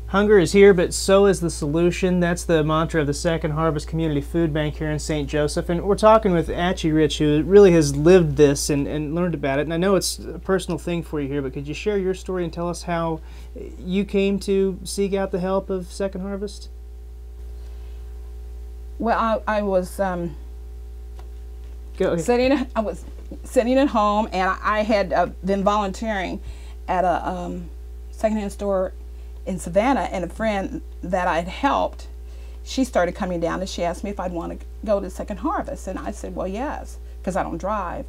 Hunger is here, but so is the solution. That's the mantra of the Second Harvest Community Food Bank here in St. Joseph. And we're talking with Atcha Rich, who really has lived this and learned about it. And I know it's a personal thing for you here, but could you share your story and tell us how you came to seek out the help of Second Harvest? Well, I was sitting at home, and I had been volunteering at a secondhand store in Savannah, and a friend that I'd helped, she started coming down and she asked me if I'd want to go to Second Harvest, and I said, well, yes, because I don't drive.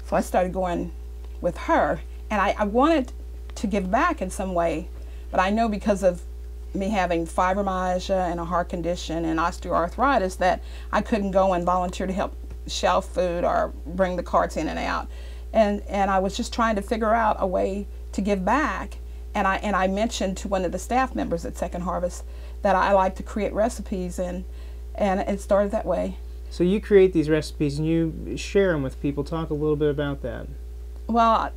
So I started going with her, and I wanted to give back in some way, but I know because of me having fibromyalgia and a heart condition and osteoarthritis that I couldn't go and volunteer to help shelf food or bring the carts in and out, and I was just trying to figure out a way to give back. And I mentioned to one of the staff members at Second Harvest that I like to create recipes, and it started that way. So you create these recipes and you share them with people. Talk a little bit about that. Well,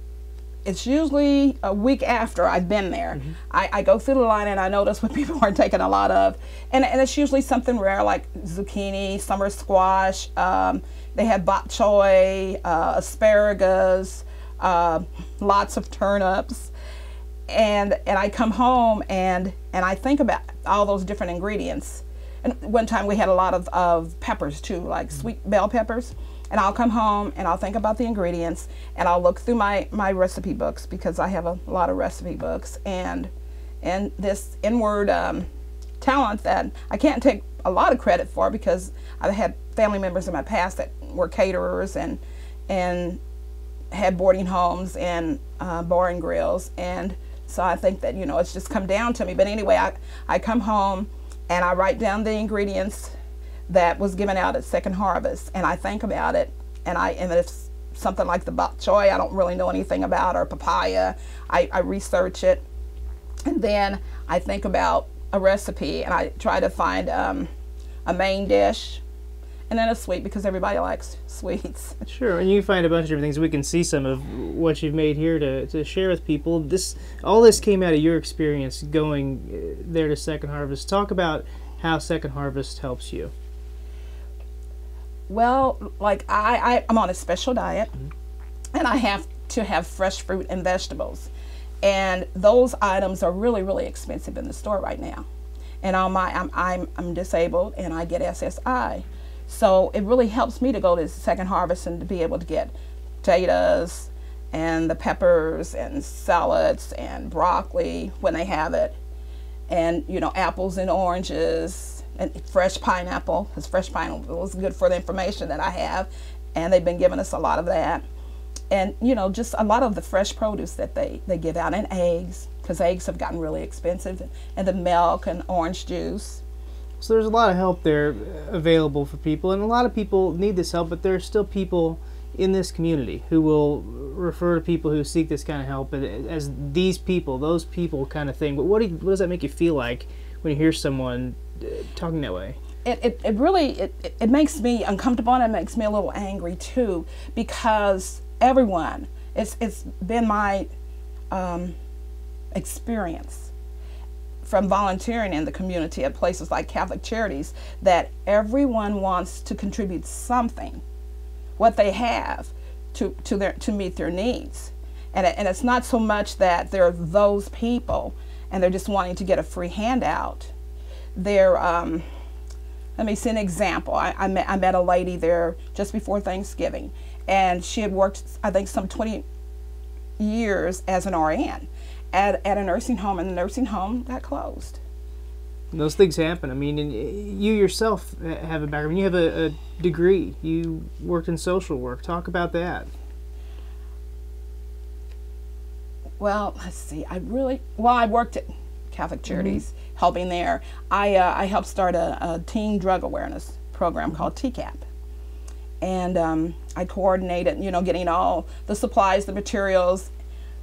it's usually a week after I've been there. Mm-hmm. I go through the line and I notice what people aren't taking a lot of. And it's usually something rare like zucchini, summer squash, they have bok choy, asparagus, lots of turnips. And I come home and I think about all those different ingredients. And one time we had a lot of peppers too, like sweet bell peppers. And I'll come home and I'll think about the ingredients, and I'll look through my recipe books, because I have a lot of recipe books, and this inward talent that I can't take a lot of credit for, because I've had family members in my past that were caterers and had boarding homes and bar and grills, and so I think that, you know, it's just come down to me. But anyway, I come home and I write down the ingredients that was given out at Second Harvest, and I think about it, and if something like the bok choy I don't really know anything about, or papaya, I research it, and then I think about a recipe, and I try to find a main dish, and then a sweet, because everybody likes sweets. Sure, and you find a bunch of different things. We can see some of what you've made here to share with people. All this came out of your experience going there to Second Harvest. Talk about how Second Harvest helps you. Well, like I'm on a special diet, and I have to have fresh fruit and vegetables, and those items are really, really expensive in the store right now. And I'm disabled, and I get SSI. So it really helps me to go to Second Harvest and to be able to get potatoes and the peppers and salads and broccoli when they have it, and, you know, apples and oranges and fresh pineapple, because fresh pineapple is good for the inflammation that I have, and they've been giving us a lot of that. And, you know, just a lot of the fresh produce that they give out, and eggs, because eggs have gotten really expensive, and the milk and orange juice. So there's a lot of help there available for people, and a lot of people need this help, but there are still people in this community who will refer to people who seek this kind of help as these people, those people kind of thing. But what does that make you feel like when you hear someone talking that way? It really makes me uncomfortable, and it makes me a little angry too, because everyone, it's been my experience from volunteering in the community at places like Catholic Charities, that everyone wants to contribute something, what they have, to meet their needs. And it's not so much that they're those people and they're just wanting to get a free handout. They're, let me see an example. I met a lady there just before Thanksgiving, and she had worked, I think, some 20 years as an RN at a nursing home, and the nursing home got closed. And those things happen. I mean, and you yourself have a background. You have a degree. You worked in social work. Talk about that. Well, let's see. I worked at Catholic Charities, helping there. I helped start a teen drug awareness program called TCAP. And I coordinated, you know, getting all the supplies, the materials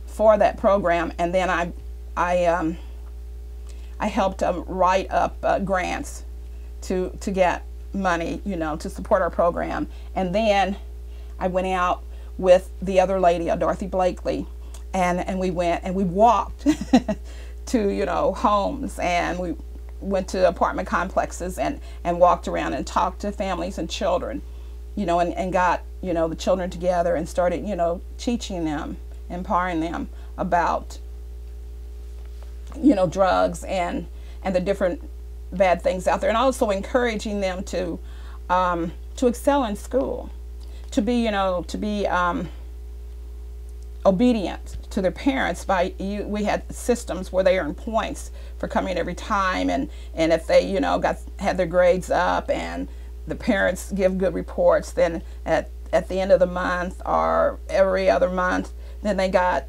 for that program, and then I helped write up grants to get money, you know, to support our program. And then I went out with the other lady, Dorothy Blakely, and we went and we walked to, you know, homes, and we went to apartment complexes and walked around and talked to families and children, you know, and got, you know, the children together and started, you know, teaching them, empowering them about, you know, drugs and the different bad things out there, and also encouraging them to excel in school, to be, you know, to be obedient to their parents. We had systems where they earned points for coming every time, and if they, you know, had their grades up and the parents give good reports, then at the end of the month or every other month, then they got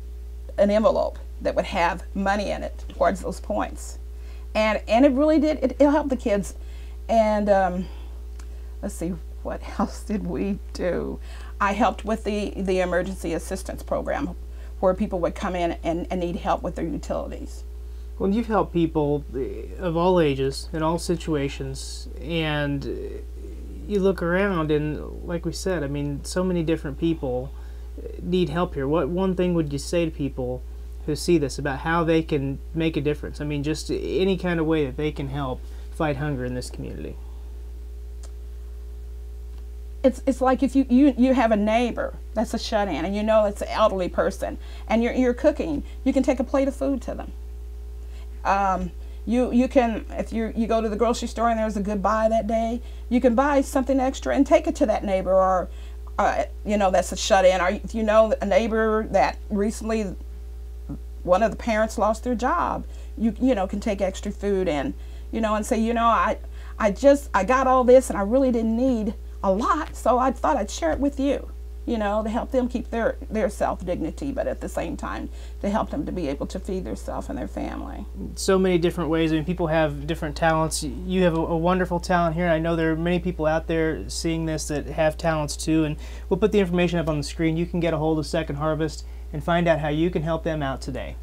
an envelope that would have money in it towards those points. And it really did, it helped the kids. And let's see, what else did we do? I helped with the emergency assistance program, where people would come in and need help with their utilities. Well, you've helped people of all ages, in all situations, and you look around and, like we said, I mean, so many different people need help here. What one thing would you say to people who see this about how they can make a difference? I mean, just any kind of way that they can help fight hunger in this community. It's like if you have a neighbor that's a shut-in, and you know it's an elderly person, and you're cooking, you can take a plate of food to them. You can, if you go to the grocery store and there's a good buy that day, you can buy something extra and take it to that neighbor, or you know, that's a shut-in, or if you know a neighbor that recently one of the parents lost their job, you know, can take extra food and, you know, and say, you know, I got all this and I really didn't need a lot, so I thought I'd share it with you, you know, to help them keep their self-dignity, but at the same time to help them to be able to feed themselves and their family. So many different ways. I mean, people have different talents. You have a wonderful talent here. I know there are many people out there seeing this that have talents too, and we'll put the information up on the screen. You can get a hold of Second Harvest and find out how you can help them out today.